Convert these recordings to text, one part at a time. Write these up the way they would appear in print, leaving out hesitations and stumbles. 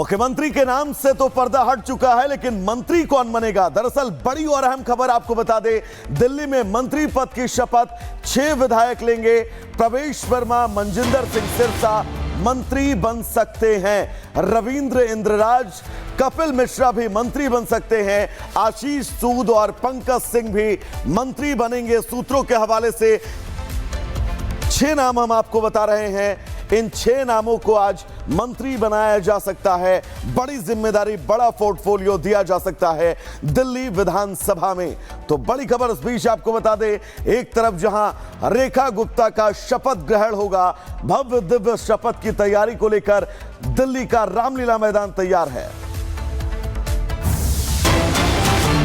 मुख्यमंत्री के नाम से तो पर्दा हट चुका है, लेकिन मंत्री कौन बनेगा? दरअसल बड़ी और अहम खबर आपको बता दें, दिल्ली में मंत्री पद की शपथ 6 विधायक लेंगे। प्रवेश वर्मा, मनजिंदर सिंह सिरसा मंत्री बन सकते हैं। रविंद्र इंद्रराज, कपिल मिश्रा भी मंत्री बन सकते हैं। आशीष सूद और पंकज सिंह भी मंत्री बनेंगे। सूत्रों के हवाले से 6 नाम हम आपको बता रहे हैं। इन 6 नामों को आज मंत्री बनाया जा सकता है। बड़ी जिम्मेदारी, बड़ा पोर्टफोलियो दिया जा सकता है दिल्ली विधानसभा में। तो बड़ी खबर इस बीच आपको बता दें, एक तरफ जहां रेखा गुप्ता का शपथ ग्रहण होगा, भव्य दिव्य शपथ की तैयारी को लेकर दिल्ली का रामलीला मैदान तैयार है।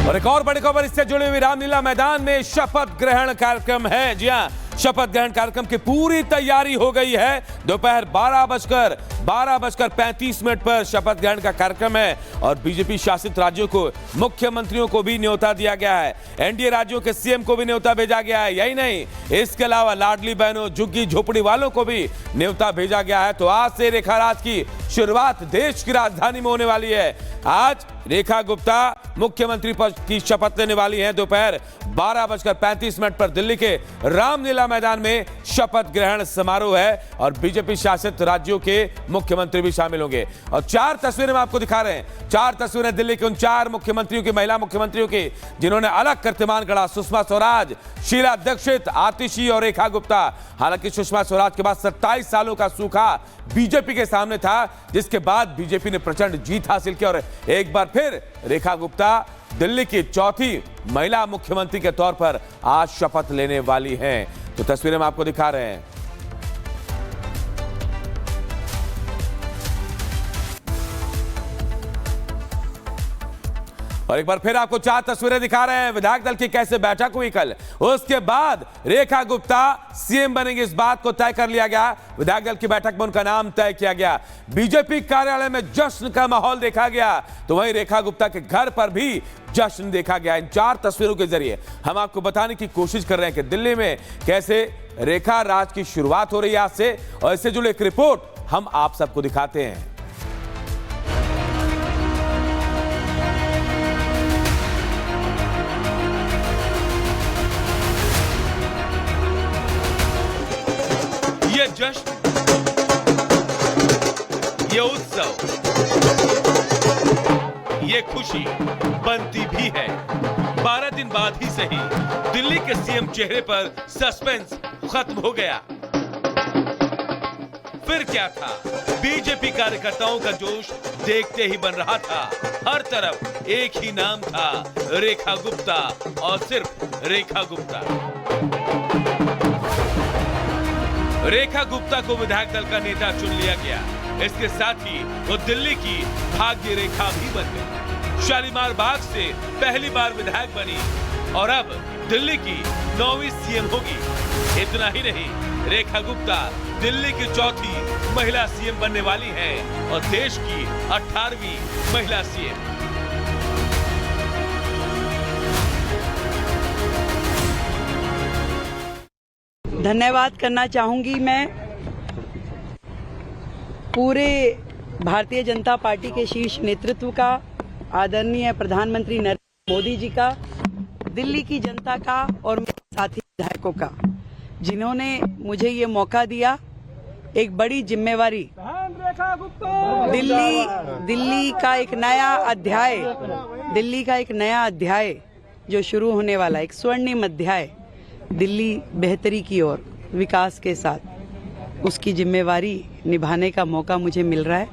और एक और बड़ी खबर इससे जुड़ी हुई, रामलीला मैदान में शपथ ग्रहण कार्यक्रम है। जी हां, शपथ ग्रहण कार्यक्रम की पूरी तैयारी हो गई है। दोपहर 12:35 पर शपथ ग्रहण का कार्यक्रम है और बीजेपी शासित राज्यों को मुख्यमंत्रियों को भी न्योता दिया गया है। एनडीए राज्यों के सीएम को भी न्योता भेजा गया है। यही नहीं, इसके अलावा लाडली बहनों, झुग्गी झोपड़ी वालों को भी न्योता भेजा गया है। तो आज से रेखा राज की शुरुआत देश की राजधानी में होने वाली है। आज रेखा गुप्ता मुख्यमंत्री पद की शपथ लेने वाली हैं। दोपहर 12:35 पर दिल्ली के रामलीला मैदान में शपथ ग्रहण समारोह है और बीजेपी शासित राज्यों के मुख्यमंत्री भी शामिल होंगे। और 4 तस्वीरें हम आपको दिखा रहे हैं। 4 तस्वीरें दिल्ली के उन 4 मुख्यमंत्रियों की, महिला मुख्यमंत्रियों की, जिन्होंने अलग कीर्तिमान गढ़ा। सुषमा स्वराज, शीला दीक्षित, आतिशी और रेखा गुप्ता। हालांकि सुषमा स्वराज के बाद 27 सालों का सूखा बीजेपी के सामने था, जिसके बाद बीजेपी ने प्रचंड जीत हासिल की और एक बार फिर रेखा गुप्ता दिल्ली की 4थी महिला मुख्यमंत्री के तौर पर आज शपथ लेने वाली हैं। तो तस्वीरें हम आपको दिखा रहे हैं। और एक बार फिर आपको 4 तस्वीरें दिखा रहे हैं। विधायक दल की कैसे बैठक हुई कल, उसके बाद रेखा गुप्ता सीएम बनेंगे, इस बात को तय कर लिया गया। विधायक दल की बैठक में उनका नाम तय किया गया। बीजेपी कार्यालय में जश्न का माहौल देखा गया, तो वहीं रेखा गुप्ता के घर पर भी जश्न देखा गया। इन 4 तस्वीरों के जरिए हम आपको बताने की कोशिश कर रहे हैं कि दिल्ली में कैसे रेखा राज की शुरुआत हो रही है आज से, और इससे जुड़ी एक रिपोर्ट हम आप सबको दिखाते हैं। ये जश्न, ये उत्सव, ये खुशी बनती भी है। 12 दिन बाद ही सही, दिल्ली के सीएम चेहरे पर सस्पेंस खत्म हो गया। फिर क्या था, बीजेपी कार्यकर्ताओं का जोश देखते ही बन रहा था। हर तरफ एक ही नाम था, रेखा गुप्ता, और सिर्फ रेखा गुप्ता। रेखा गुप्ता को विधायक दल का नेता चुन लिया गया। इसके साथ ही वो दिल्ली की भाग्य रेखा भी बन गई। शालीमार बाग से पहली बार विधायक बनी और अब दिल्ली की 9वीं सीएम होगी। इतना ही नहीं, रेखा गुप्ता दिल्ली की 4थी महिला सीएम बनने वाली हैं और देश की 18वीं महिला सीएम। धन्यवाद करना चाहूंगी मैं पूरे भारतीय जनता पार्टी के शीर्ष नेतृत्व का, आदरणीय प्रधानमंत्री नरेंद्र मोदी जी का, दिल्ली की जनता का और मेरे साथी विधायकों का, जिन्होंने मुझे ये मौका दिया। एक बड़ी जिम्मेवारी, दिल्ली का एक नया अध्याय जो शुरू होने वाला, एक स्वर्णिम अध्याय दिल्ली बेहतरी की ओर, विकास के साथ, उसकी जिम्मेवारी निभाने का मौका मुझे मिल रहा है।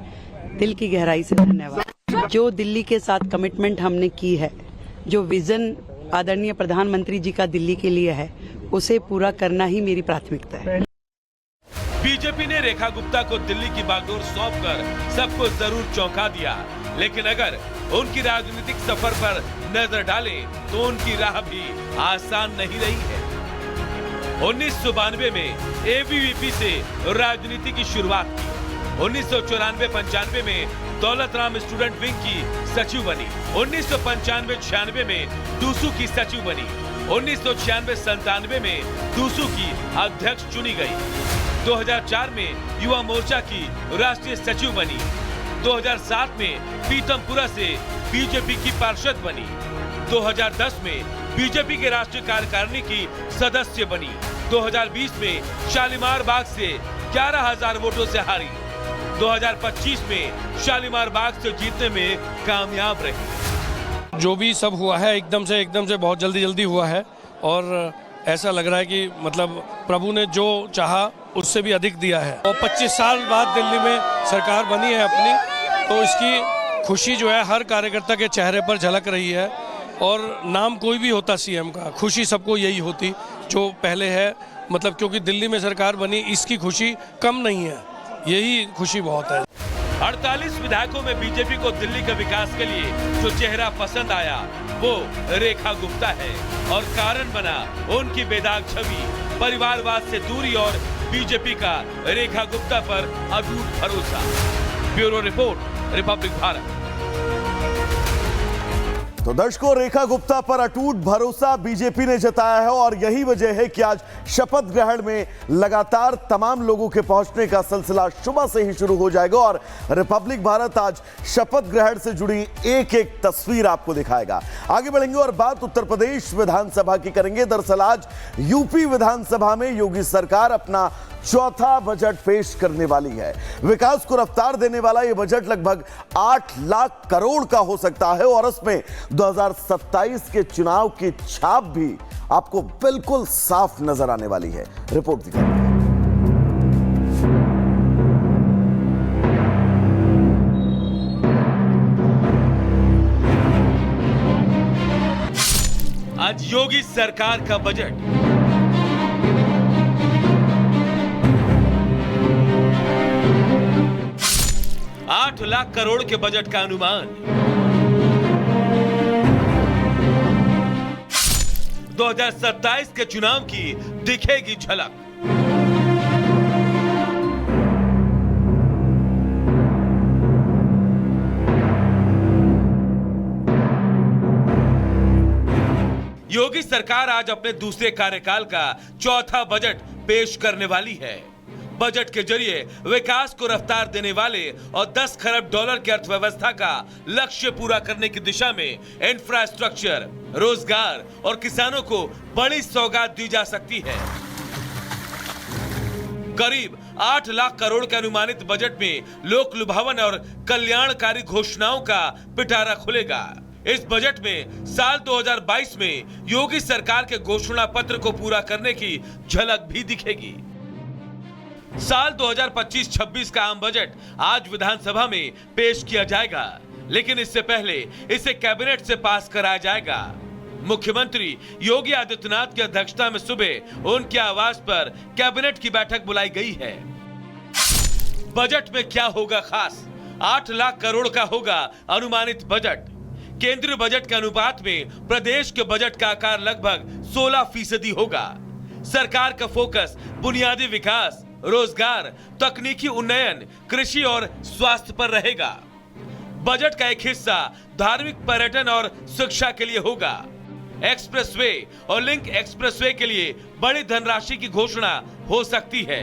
दिल की गहराई से धन्यवाद। जो दिल्ली के साथ कमिटमेंट हमने की है, जो विजन आदरणीय प्रधानमंत्री जी का दिल्ली के लिए है, उसे पूरा करना ही मेरी प्राथमिकता है। बीजेपी ने रेखा गुप्ता को दिल्ली की बागडोर सौंपकर सबको जरूर चौंका दिया, लेकिन अगर उनकी राजनीतिक सफर पर नजर डालें तो उनकी राह भी आसान नहीं रही है। 1992 में एबीवीपी से राजनीति की शुरुआत की। 1994-95 में दौलत राम स्टूडेंट विंग की सचिव बनी। 1995-96 में दूसू की सचिव बनी। 1996-97 में दूसू की अध्यक्ष चुनी गई। 2004 में युवा मोर्चा की राष्ट्रीय सचिव बनी। 2007 में पीतमपुरा से बीजेपी की पार्षद बनी। 2010 में बीजेपी के राष्ट्रीय कार्यकारिणी की सदस्य बनी। 2020 में शालीमार बाग से 11,000 वोटों से हारी। 2025 में शालीमार बाग से जीतने में कामयाब रही। जो भी सब हुआ है एकदम से बहुत जल्दी हुआ है और ऐसा लग रहा है कि मतलब प्रभु ने जो चाहा उससे भी अधिक दिया है। और 25 साल बाद दिल्ली में सरकार बनी है अपनी, तो इसकी खुशी जो है हर कार्यकर्ता के चेहरे पर झलक रही है। और नाम कोई भी होता सीएम का, खुशी सबको यही होती जो पहले है, मतलब क्योंकि दिल्ली में सरकार बनी इसकी खुशी कम नहीं है, यही खुशी बहुत है। 48 विधायकों में बीजेपी को दिल्ली के विकास के लिए जो चेहरा पसंद आया वो रेखा गुप्ता है और कारण बना उनकी बेदाग छवि, परिवारवाद से दूरी और बीजेपी का रेखा गुप्ता पर अटूट भरोसा। Bureau report, Republic Bharat. तो दर्शकों, रेखा गुप्ता पर अटूट भरोसा बीजेपी ने जताया है और यही वजह है कि आज शपथ ग्रहण में लगातार तमाम लोगों के पहुंचने का सिलसिला सुबह से ही शुरू हो जाएगा और रिपब्लिक भारत आज शपथ ग्रहण से जुड़ी एक एक तस्वीर आपको दिखाएगा। आगे बढ़ेंगे और बात उत्तर प्रदेश विधानसभा की करेंगे। दरअसल आज यूपी विधानसभा में योगी सरकार अपना चौथा बजट पेश करने वाली है। विकास को रफ्तार देने वाला यह बजट लगभग 8 लाख करोड़ का हो सकता है और उसमें 2027 के चुनाव की छाप भी आपको बिल्कुल साफ नजर आने वाली है। रिपोर्ट दिखाइए। आज योगी सरकार का बजट $8 लाख करोड़ के बजट का अनुमान। 2027 के चुनाव की दिखेगी झलक। योगी सरकार आज अपने दूसरे कार्यकाल का चौथा बजट पेश करने वाली है। बजट के जरिए विकास को रफ्तार देने वाले और 10 खरब डॉलर की अर्थव्यवस्था का लक्ष्य पूरा करने की दिशा में इंफ्रास्ट्रक्चर, रोजगार और किसानों को बड़ी सौगात दी जा सकती है। करीब 8 लाख करोड़ के अनुमानित बजट में लोक लुभावन और कल्याणकारी घोषणाओं का पिटारा खुलेगा। इस बजट में साल 2022 में योगी सरकार के घोषणा पत्र को पूरा करने की झलक भी दिखेगी। साल 2025-26 का आम बजट आज विधानसभा में पेश किया जाएगा, लेकिन इससे पहले इसे कैबिनेट से पास कराया जाएगा। मुख्यमंत्री योगी आदित्यनाथ की अध्यक्षता में सुबह उनके आवास पर कैबिनेट की बैठक बुलाई गई है। बजट में क्या होगा खास? 8 लाख करोड़ का होगा अनुमानित बजट। केंद्रीय बजट के अनुपात में प्रदेश के बजट का आकार लगभग 16% होगा। सरकार का फोकस बुनियादी विकास, रोजगार, तकनीकी उन्नयन, कृषि और स्वास्थ्य पर रहेगा। बजट का एक हिस्सा धार्मिक, पर्यटन और शिक्षा के लिए होगा। एक्सप्रेसवे और लिंक एक्सप्रेसवे के लिए बड़ी धनराशि की घोषणा हो सकती है।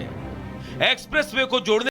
एक्सप्रेसवे को जोड़ने